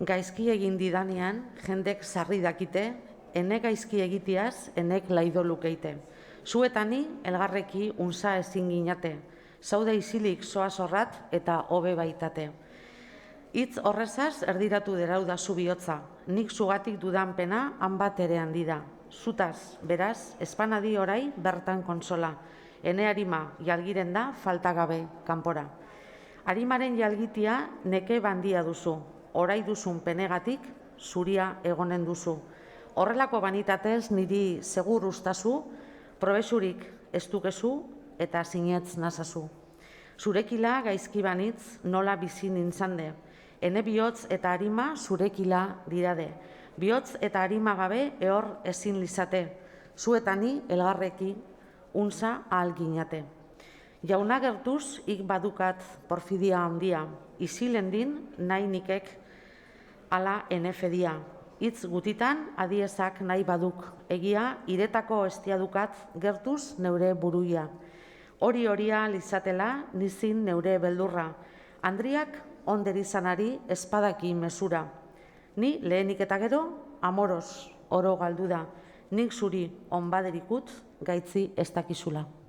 Gaizki egin didanean, jendek sarri dakite, enek gaizki egitiaz, enek laidoluk eite. Zuetani, elgarreki unza ezin ginate, zaude isilik soa zorrat eta hobe baitate. Hitz horrezaz erdiratu derauda zu bihotza, nik zugatik dudan pena han bat ere handida. Zutaz, beraz, espanadi orai bertan konsola, ene harima jalgiren da falta gabe kanpora. Harimaren jalgitia neke bandia duzu, orai duzun penegatik zuria egonen duzu. Horrelako banitatez niri segur ustazu, probesurik ez dukezu eta sinetz nazazu. Zurekila gaizki banitz nola bizi nintzande, ene bihotz eta harima zurekila dirade. Bihotz eta harima gabe ehor ezin lizate, zuetani elgarreki unza ahal ginate. Jauna gertuz, ik badukat porfidia handia, izilen din nahi nikek ala enefedia. Hitz gutitan adiezak nahi baduk, egia iretako estiadukat gertuz neure buruia. Horia lizatela nizin neure beldurra, Andriak onderizanari espadaki mesura. Ni lehenik eta gero amoros oro galdu da, nik zuri onbaderikut gaitzi ez dakizula.